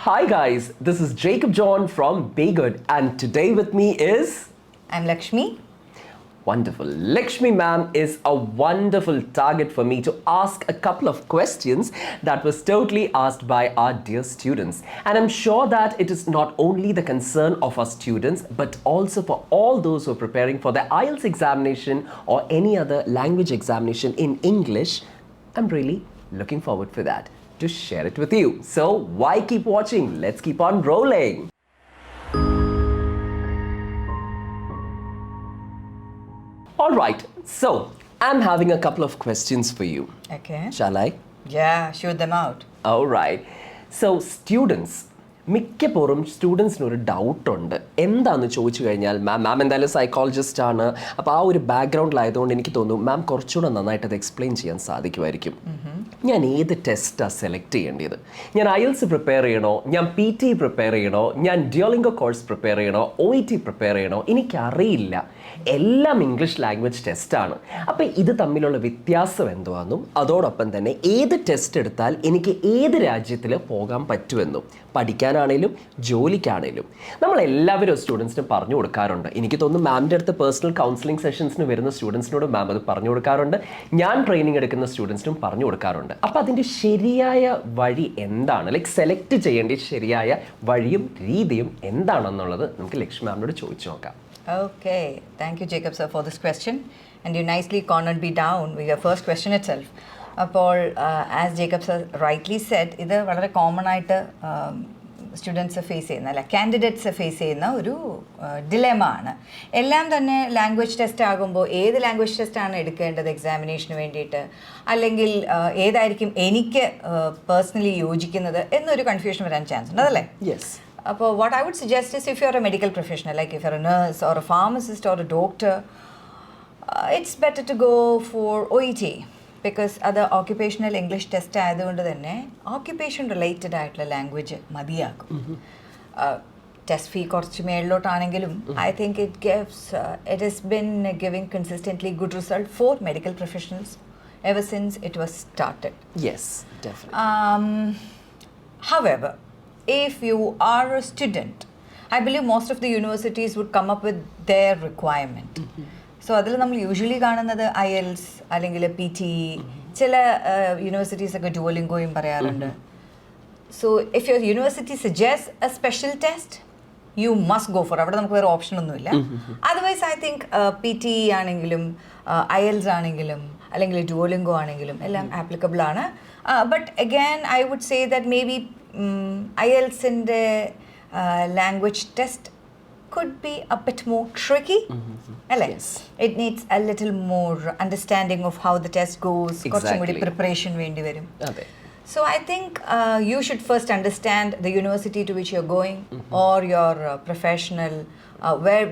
Hi guys, this is Jacob John from B-GHUD and today with me is... I'm Lakshmi. Wonderful. Lakshmi ma'am is a wonderful target for me to ask a couple of questions that was totally asked by our dear students. And I'm sure that it is not only the concern of our students but also for all those who are preparing for the IELTS examination or any other language examination in English. I'm really looking forward for that, to share it with you. So why keep watching? Let's keep on rolling. All right, so I'm having a couple of questions for you. Okay. Shall I? Yeah, shoot them out. All right. So students, മിക്കപ്പോഴും സ്റ്റുഡൻസിനൊരു ഡൗട്ടുണ്ട്. എന്താണെന്ന് ചോദിച്ചു കഴിഞ്ഞാൽ മാം എന്തായാലും psychologist ആണ്, അപ്പോൾ ആ ഒരു ബാക്ക്ഗ്രൗണ്ടിലായതുകൊണ്ട് എനിക്ക് തോന്നുന്നു മാം കുറച്ചുകൂടെ നന്നായിട്ട് അത് എക്സ്പ്ലെയിൻ ചെയ്യാൻ സാധിക്കുമായിരിക്കും. ഞാൻ ഏത് ടെസ്റ്റാണ് സെലക്ട് ചെയ്യേണ്ടത്? ഞാൻ IELTS പ്രിപ്പയർ ചെയ്യണോ, ഞാൻ PT പ്രിപ്പയർ ചെയ്യണോ, ഞാൻ ഡ്യുവലിംഗോ കോഴ്സ് പ്രിപ്പയർ ചെയ്യണോ, OET പ്രിപ്പയർ ചെയ്യണോ? എനിക്കറിയില്ല. എല്ലാം ഇംഗ്ലീഷ് ലാംഗ്വേജ് ടെസ്റ്റാണ്. അപ്പോൾ ഇത് തമ്മിലുള്ള വ്യത്യാസം എന്തുവാണെന്നും അതോടൊപ്പം തന്നെ ഏത് ടെസ്റ്റ് എടുത്താൽ എനിക്ക് ഏത് രാജ്യത്തിൽ പോകാൻ പറ്റുമെന്നും പഠിക്കാനാണേലും ജോലിക്കാണേലും നമ്മളെല്ലാവരും സ്റ്റുഡൻസിനും പറഞ്ഞു കൊടുക്കാറുണ്ട്. എനിക്ക് തോന്നുന്നു മാമിൻ്റെ അടുത്ത് പേഴ്സണൽ കൗൺസിലിംഗ് സെഷൻസിന് വരുന്ന സ്റ്റുഡൻസിനോട് മാം അത് പറഞ്ഞു കൊടുക്കാറുണ്ട്. ഞാൻ ട്രെയിനിങ് എടുക്കുന്ന സ്റ്റുഡൻസിനും പറഞ്ഞു കൊടുക്കാറുണ്ട്. അപ്പോൾ അതിൻ്റെ ശരിയായ വഴി എന്താണ്, ലൈക്ക് സെലക്ട് ചെയ്യേണ്ട ശരിയായ വഴിയും രീതിയും എന്താണെന്നുള്ളത് നമുക്ക് ലക്ഷ്മി മാമിനോട് ചോദിച്ചു നോക്കാം. Okay, thank you Jacob sir for this question, and you nicely cornered me down with your first question itself. അപ്പോൾ as Jacob sir rightly said, ഇത് വളരെ കോമൺ ആയിട്ട് സ്റ്റുഡൻസ് ഫേസ് ചെയ്യുന്ന അല്ല കാൻഡിഡേറ്റ്സ് ഫേസ് ചെയ്യുന്ന ഒരു ഡിലെമ ആണ്. എല്ലാം തന്നെ ലാംഗ്വേജ് ടെസ്റ്റ് ആകുമ്പോൾ ഏത് ലാംഗ്വേജ് ടെസ്റ്റാണ് എടുക്കേണ്ടത് എക്സാമിനേഷന് വേണ്ടിയിട്ട്, അല്ലെങ്കിൽ ഏതായിരിക്കും എനിക്ക് പേഴ്സണലി യോജിക്കുന്നത് എന്നൊരു കൺഫ്യൂഷൻ വരാൻ ചാൻസ് ഉണ്ട്, അതല്ലേ? Yes. What I would suggest is, if you're a medical professional, like if you're a nurse or a pharmacist or a doctor, it's better to go for OET, because other occupational English test ആയതുകൊണ്ട് തന്നെ occupation related ആയിട്ടുള്ള language മതിയാകും. Test ഫീ കുറച്ച് മേളിലോട്ടാണെങ്കിലും I think it has been giving consistently good result for medical professionals ever since it was started. Yes, definitely. However, if you are a student, I believe most of the universities would come up with their requirement. So അതിൽ നമ്മൾ usually കാണുന്നത് IELTS അല്ലെങ്കിൽ PT, ചില universities ഒക്കെ ഡുവലിംഗോയും പറയാറുണ്ട്. So if your university suggest A special test, you must go for. അവിടെ നമുക്ക് വേറെ ഓപ്ഷൻ ഒന്നുമില്ല. അതർവൈസ് ഐ തിങ്ക് PT ആണെങ്കിലും IELTS ആണെങ്കിലും അല്ലെങ്കിൽ ഡുവലിംഗോ ആണെങ്കിലും എല്ലാം ആപ്ലിക്കബിൾ ആണ്. But again I would say that may be IELTS in the language test could be a bit more tricky. Yes. It needs a little more understanding of how the test goes. Exactly. Preparation vendi varum. Okay. So I think you should first understand the university to which you're going, or your professional.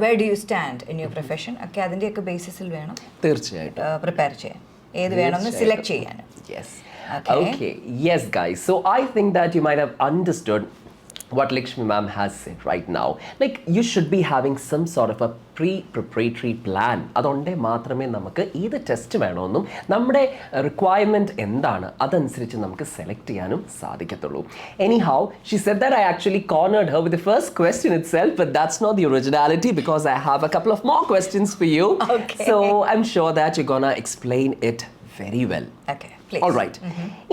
Where do you stand in your profession? Okay, adinte okke basis il venam തീർച്ചയായിട്ടും prepare cheyan. Edu venamnu select cheyan. Yes. Okay. Yes, guys. So I think that you might have understood what Lakshmi ma'am has said right now. Like, you should be having some sort of a pre-preparatory plan. അതുകൊണ്ടേ മാത്രമേ നമുക്ക് ഏത് test വേണമെന്നും നമ്മുടെ requirement എന്താണ് അതനുസരിച്ച് നമുക്ക് select ചെയ്യാനും സാധിക്കത്തുള്ളൂ. Anyhow, she said that I actually cornered her with the first question itself, but that's not the originality, because I have a couple of more questions for you. Okay. So I'm sure that you're gonna explain it very well. Okay, please. All right.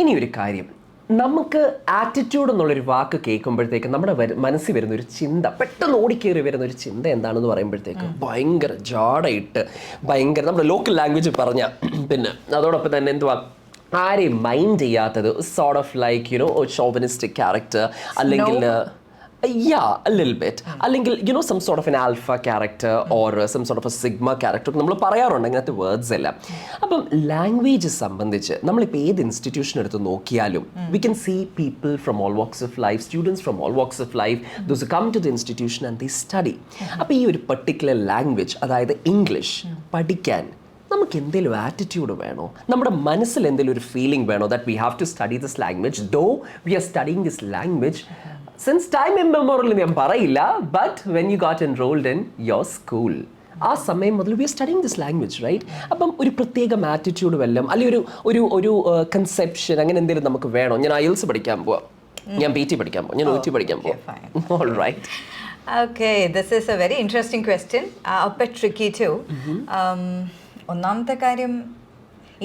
ഇനി ഒരു കാര്യം, നമുക്ക് attitude എന്നുള്ളൊരു വാക്ക് കേൾക്കുമ്പോഴത്തേക്ക് നമ്മുടെ മനസ്സിൽ വരുന്നൊരു ചിന്ത, പെട്ടെന്ന് ഓടിക്കേറി വരുന്നൊരു ചിന്ത എന്താണെന്ന് പറയുമ്പോഴത്തേക്ക് ഭയങ്കര ജാടായിട്ട് ഭയങ്കര നമ്മുടെ ലോക്കൽ ലാംഗ്വേജ് പറഞ്ഞ, പിന്നെ അതോടൊപ്പം തന്നെ എന്തുവാ ആരെയും മൈൻഡ് ചെയ്യാത്തത്, sort of like chauvinistic character, അല്ലെങ്കിൽ a little bit. അല്ലെങ്കിൽ some sort of an alpha character or some sort of a sigma character നമ്മൾ പറയാറുണ്ട് അങ്ങനത്തെ വേർഡ്സ് എല്ലാം. അപ്പം ലാംഗ്വേജ് സംബന്ധിച്ച് നമ്മളിപ്പോൾ ഏത് ഇൻസ്റ്റിറ്റ്യൂഷൻ എടുത്ത് നോക്കിയാലും we can see people from all walks of life, students from all walks of life, those who come to the institution and they study. അപ്പോൾ ഈ ഒരു പർട്ടിക്കുലർ ലാംഗ്വേജ്, അതായത് ഇംഗ്ലീഷ് പഠിക്കാൻ നമുക്ക് എന്തെങ്കിലും ആറ്റിറ്റ്യൂഡ് വേണോ, നമ്മുടെ മനസ്സിൽ എന്തെങ്കിലും ഒരു ഫീലിംഗ് വേണോ that we have to study this language, though we are studying this language since time immemorial ഞാൻ പറയില്ല, but when you got enrolled in your school, ആ സമയം മുതൽ we are studying this language, right? അപ്പം ഒരു പ്രത്യേകം attitude വല്ലതും അല്ലെങ്കിൽ ഒരു കൺസെപ്ഷൻ അങ്ങനെ എന്തെങ്കിലും നമുക്ക് വേണോ? ഞാൻ IELTS പഠിക്കാൻ പോവാം, ഞാൻ PT പഠിക്കാൻ പോകും, ഞാൻ OT പഠിക്കാൻ പോകും. All right. Okay, this is a very interesting question. A bit tricky too. ഒന്നാമത്തെ കാര്യം,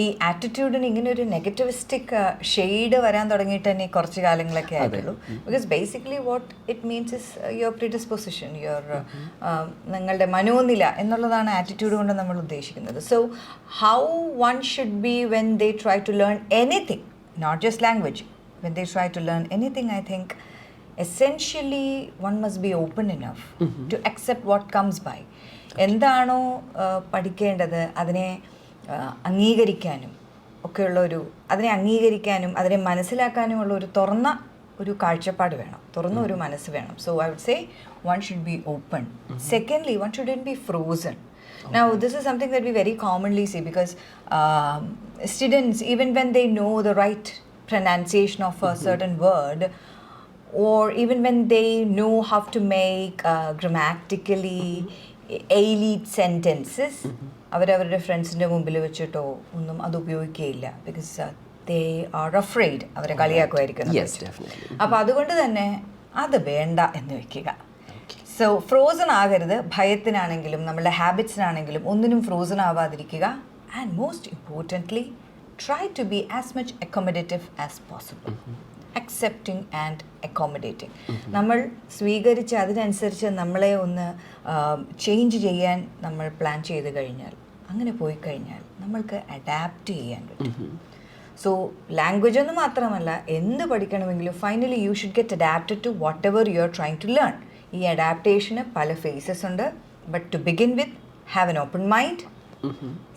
ഈ ആറ്റിറ്റ്യൂഡിന് ഇങ്ങനെ ഒരു നെഗറ്റിവിസ്റ്റിക് ഷെയ്ഡ് വരാൻ തുടങ്ങിയിട്ട് തന്നെ കുറച്ച് കാലങ്ങളൊക്കെ ആയിട്ടുള്ളൂ. Because basically what it means is your predisposition, നിങ്ങളുടെ മനോനില എന്നുള്ളതാണ് ആറ്റിറ്റ്യൂഡ് കൊണ്ട് നമ്മൾ ഉദ്ദേശിക്കുന്നത്. So how one should be when they try to learn anything, not just language, when they try to learn anything, I think essentially one must be open enough to accept what comes by. എന്താണോ പഠിക്കേണ്ടത് അതിനെ അംഗീകരിക്കാനും ഒക്കെയുള്ളൊരു, അതിനെ അംഗീകരിക്കാനും അതിനെ മനസ്സിലാക്കാനുമുള്ള ഒരു തുറന്ന ഒരു കാഴ്ചപ്പാട് വേണം, തുറന്ന ഒരു മനസ്സ് വേണം. So I would say one should be open. Secondly, one shouldn't be frozen. Now this is something that we very commonly see, because students, even when they know the right pronunciation of a certain word, or even when they know how to make grammatically elite sentences, അവരവരുടെ ഫ്രണ്ട്സിൻ്റെ മുമ്പിൽ വെച്ചിട്ടോ ഒന്നും അത് ഉപയോഗിക്കുകയില്ല. Because they are afraid, അവരെ കളിയാക്കുമായിരിക്കും. അപ്പോൾ അതുകൊണ്ട് തന്നെ അത് വേണ്ട എന്ന് വെക്കുക. സോ ഫ്രോസൺ ആകരുത്, ഭയത്തിനാണെങ്കിലും നമ്മളുടെ ഹാബിറ്റ്സിനാണെങ്കിലും ഒന്നിനും ഫ്രോസൺ ആവാതിരിക്കുക. And most importantly, try to be as much accommodative as possible. Accepting and accommodating. നമ്മൾ സ്വീകരിച്ച് അതിനനുസരിച്ച് നമ്മളെ ഒന്ന് ചേഞ്ച് ചെയ്യാൻ നമ്മൾ പ്ലാൻ ചെയ്ത് കഴിഞ്ഞാൽ, അങ്ങനെ പോയി കഴിഞ്ഞാൽ നമ്മൾക്ക് അഡാപ്റ്റ് ചെയ്യാൻ പറ്റും. സോ ലാംഗ്വേജ് എന്ന് മാത്രമല്ല, എന്ത് പഠിക്കണമെങ്കിലും finally you should get adapted to whatever you are trying to learn. ഈ അഡാപ്റ്റേഷന് പല ഫേസസ് ഉണ്ട്. But to begin with, have an open mind.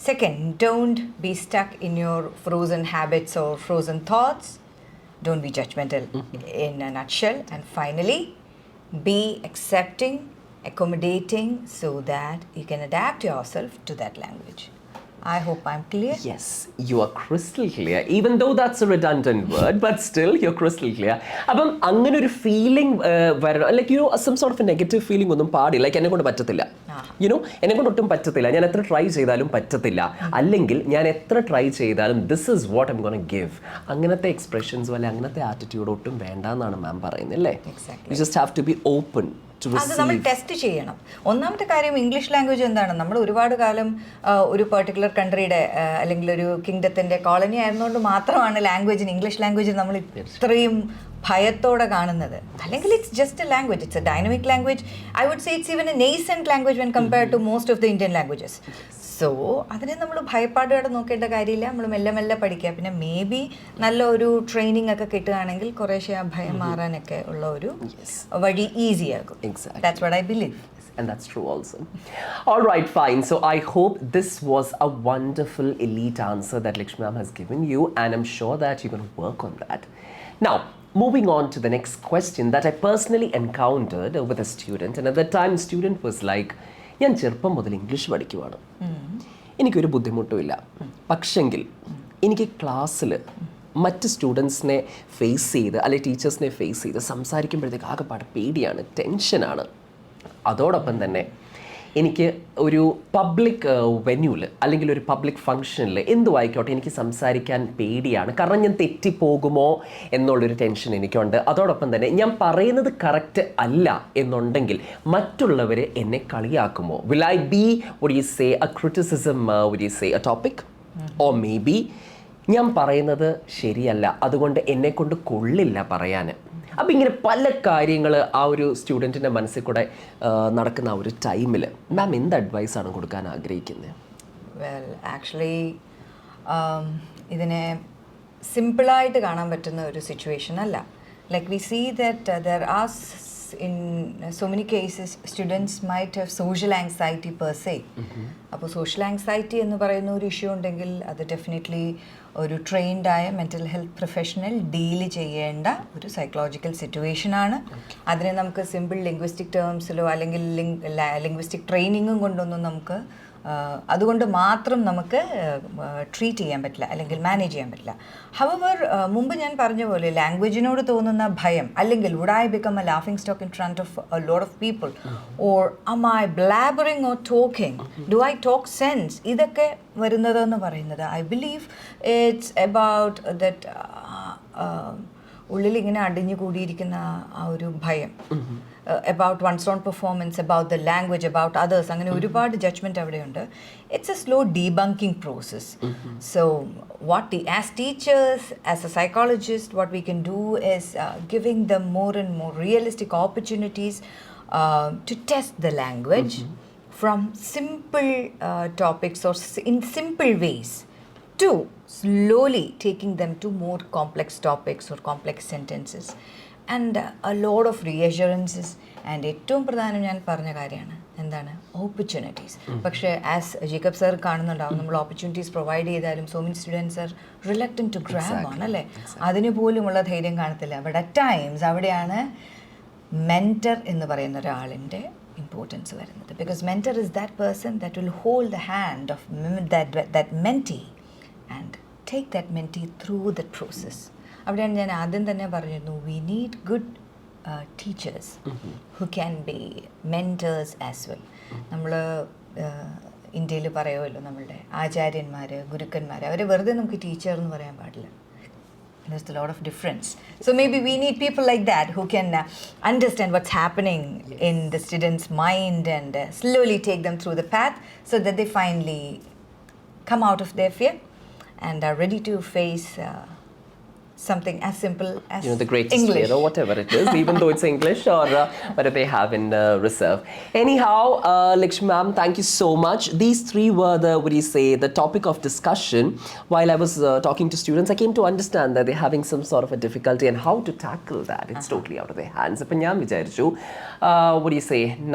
Second, don't be stuck in your frozen habits or frozen thoughts. Don't be judgmental in a nutshell. And finally, be accepting, accommodating, so that you can adapt yourself to that language. I hope I'm clear. Yes, you are crystal clear. Even though that's a redundant word, but still you're crystal clear. അപ്പം അങ്ങനെ ഒരു feeling വരണം, like you know some sort of negative feeling ഒന്നും പാടില്ല. Like എന്നെ കൊണ്ട് പറ്റത്തില്ല, you know എന്നെ കൊണ്ട് ഒട്ടും പറ്റത്തില്ല, ഞാൻ എത്ര ട്രൈ ചെയ്താലും പറ്റത്തില്ല, അല്ലെങ്കിൽ ഞാൻ എത്ര ട്രൈ ചെയ്താലും this is what I'm gonna give. അങ്ങനത്തെ എക്സ്പ്രഷൻസും അല്ലെ അങ്ങനത്തെ ആറ്റിറ്റ്യൂഡ് ഒട്ടും വേണ്ടെന്നാണ് മാം പറയുന്നത് അല്ലേ? You just have to be open. അത് നമ്മൾ ടെസ്റ്റ് ചെയ്യണം. ഒന്നാമത്തെ കാര്യം, ഇംഗ്ലീഷ് ലാംഗ്വേജ് എന്താണ്, നമ്മൾ ഒരുപാട് കാലം ഒരു പെർട്ടിക്കുലർ കൺട്രിയുടെ അല്ലെങ്കിൽ ഒരു കിങ്ഡത്തിൻ്റെ കോളനി ആയിരുന്നുകൊണ്ട് മാത്രമാണ് ലാംഗ്വേജിന്, ഇംഗ്ലീഷ് ലാംഗ്വേജിന് നമ്മൾ ഇത്രയും ഭയത്തോടെ കാണുന്നത്. അല്ലെങ്കിൽ it's just a language, it's a dynamic language. I would say it's even a nascent language when compared to most of the Indian languages. So അതിനെ നമ്മൾ ഭയപ്പാടോടെ നോക്കേണ്ട കാര്യമില്ല, നമ്മൾ മെല്ലെ മെല്ലെ പഠിക്കുക. പിന്നെ മേ ബി നല്ല ഒരു ട്രെയിനിങ് ഒക്കെ കിട്ടുകയാണെങ്കിൽ കുറേശ്ശെ ആ ഭയം മാറാനൊക്കെ ഉള്ള ഒരു വഴി ഈസിയാകും. That's what I believe. And that's true also. All right, fine. So I hope this was a wonderful elite answer that Lakshmi ma'am has given you, and I'm sure that you're going to work on that. Now, moving on to the next question that I personally encountered with a student, and at that time student was like, ഞാൻ ചെറുപ്പം മുതൽ English പഠിക്കുവാണ്, എനിക്കൊരു ബുദ്ധിമുട്ടുമില്ല, പക്ഷെങ്കിൽ എനിക്ക് ക്ലാസ്സിൽ മറ്റ് സ്റ്റുഡൻസിനെ face ചെയ്ത് അല്ലെങ്കിൽ ടീച്ചേഴ്സിനെ ഫേസ് ചെയ്ത് സംസാരിക്കുമ്പോഴത്തേക്ക് ആകെപ്പാട് പേടിയാണ്, ടെൻഷനാണ്. അതോടൊപ്പം തന്നെ എനിക്ക് ഒരു പബ്ലിക് വെന്യൂവിൽ അല്ലെങ്കിൽ ഒരു പബ്ലിക് ഫങ്ഷനിൽ എന്തുവായിക്കോട്ടെ എനിക്ക് സംസാരിക്കാൻ പേടിയാണ്. കാരണം ഞാൻ തെറ്റിപ്പോകുമോ എന്നുള്ളൊരു ടെൻഷൻ എനിക്കുണ്ട്. അതോടൊപ്പം തന്നെ ഞാൻ പറയുന്നത് കറക്റ്റ് അല്ല എന്നുണ്ടെങ്കിൽ മറ്റുള്ളവർ എന്നെ കളിയാക്കുമോ? Will I be would you say a criticism, would you say a topic, or maybe ഞാൻ പറയുന്നത് ശരിയല്ല, അതുകൊണ്ട് എന്നെക്കൊണ്ട് കൊള്ളില്ല പറയാൻ. അപ്പം ഇങ്ങനെ പല കാര്യങ്ങൾ ആ ഒരു സ്റ്റുഡൻറ്റിൻ്റെ മനസ്സിൽ കൂടെ നടക്കുന്ന ആ ഒരു ടൈമിൽ മാം എന്ത് അഡ്വൈസാണ് കൊടുക്കാൻ ആഗ്രഹിക്കുന്നത്? വെൽ, ആക്ച്വലി ഇതിനെ സിമ്പിളായിട്ട് കാണാൻ പറ്റുന്ന ഒരു സിറ്റുവേഷൻ അല്ല. Like we see that there are in so many cases students might have social anxiety per se. അപ്പോൾ സോഷ്യൽ ആങ്സൈറ്റി എന്ന് പറയുന്ന ഒരു ഇഷ്യൂ ഉണ്ടെങ്കിൽ അത് ഡെഫിനറ്റ്ലി ഒരു ട്രെയിൻഡ് ആയ മെൻ്റൽ ഹെൽത്ത് പ്രൊഫഷണൽ ഡീൽ ചെയ്യേണ്ട ഒരു സൈക്കോളജിക്കൽ സിറ്റുവേഷനാണ്. അതിനെ നമുക്ക് സിമ്പിൾ ലിംഗ്വിസ്റ്റിക് ടേംസിലോ അല്ലെങ്കിൽ ലിംഗ്വിസ്റ്റിക് ട്രെയിനിങ്ങും കൊണ്ടൊന്നും നമുക്ക് അതുകൊണ്ട് മാത്രം നമുക്ക് ട്രീറ്റ് ചെയ്യാൻ പറ്റില്ല അല്ലെങ്കിൽ മാനേജ് ചെയ്യാൻ പറ്റില്ല. ഹവർ, മുമ്പ് ഞാൻ പറഞ്ഞ പോലെ ലാംഗ്വേജിനോട് തോന്നുന്ന ഭയം, അല്ലെങ്കിൽ would I become a laughing stock in front of a lot of people, or am I blabbering or talking, do I talk sense, ഇതൊക്കെ വരുന്നതെന്ന് പറയുന്നത് I believe it's about that ഉള്ളിൽ ഇങ്ങനെ അടിഞ്ഞു കൂടിയിരിക്കുന്ന ആ ഒരു ഭയം about one's own performance, about the language, about others. അങ്ങനെ ഒരുപാട് ജഡ്ജ്മെൻറ്റ് അവിടെയുണ്ട്. It's a slow debunking process. So as teachers, as a psychologist, what we can do is giving them more and more realistic opportunities to test the language from simple topics or in simple ways to slowly taking them to more complex topics or complex sentences. And a lot of reassurances. And ഏറ്റവും പ്രധാനം ഞാൻ പറഞ്ഞ കാര്യമാണ് എന്താണ് opportunities. പക്ഷേ as Jacob sir കാണുന്നുണ്ടാവും, നമ്മൾ opportunities provide ചെയ്താലും so many students are reluctant to grab ആണ് അല്ലേ, അതിന് പോലുമുള്ള ധൈര്യം കാണത്തില്ല. ബട്ട് അറ്റ് ടൈംസ് അവിടെയാണ് മെൻറ്റർ എന്ന് പറയുന്ന ഒരാളിൻ്റെ ഇമ്പോർട്ടൻസ് വരുന്നത്. Because mentor is that person that will hold the hand of that mentee and take that mentee through the process. അവിടെയാണ് ഞാൻ ആദ്യം തന്നെ പറഞ്ഞിരുന്നു, we need good teachers who can be mentors as well. നമ്മൾ ഇന്ത്യയിൽ പറയുമല്ലോ, നമ്മളുടെ ആചാര്യന്മാർ, ഗുരുക്കന്മാർ, അവരെ വെറുതെ നമുക്ക് ടീച്ചർ എന്ന് പറയാൻ പാടില്ല. There's a lot of difference. So maybe we need people like that who can understand what's happening in the student's mind and slowly take them through the path so that they finally come out of their fear and are ready to face something as simple as the greatest English. fear or whatever it is, even though it's English or whatever they have in reserve. Anyhow, Lakshmi ma'am, thank you so much. These three were the topic of discussion. While I was talking to students, I came to understand that they're having some sort of a difficulty and how to tackle that. It's totally out of their hands. Appo njan vicharichu,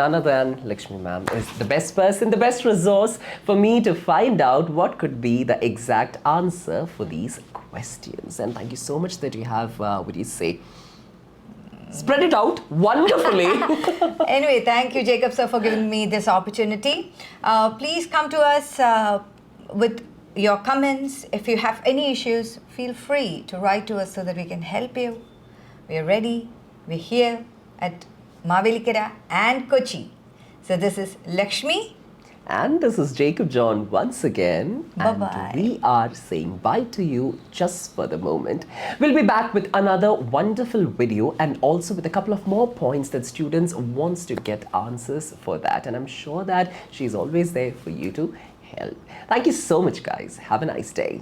none other than Lakshmi ma'am is the best person, the best resource for me to find out what could be the exact answer for these questions. And thank you so much that you have spread it out wonderfully. Anyway, thank you, Jacob sir, for giving me this opportunity. Please come to us with your comments. If you have any issues, feel free to write to us so that we can help you. We are ready. We're here at MAVELIKARA and KOCHI. So this is Lakshmi. And this is Jacob John once again. Bye-bye. And we are saying bye to you just for the moment. We'll be back with another wonderful video and also with a couple of more points that students wants to get answers for that. And I'm sure that she's always there for you to help. Thank you so much, guys. Have a nice day.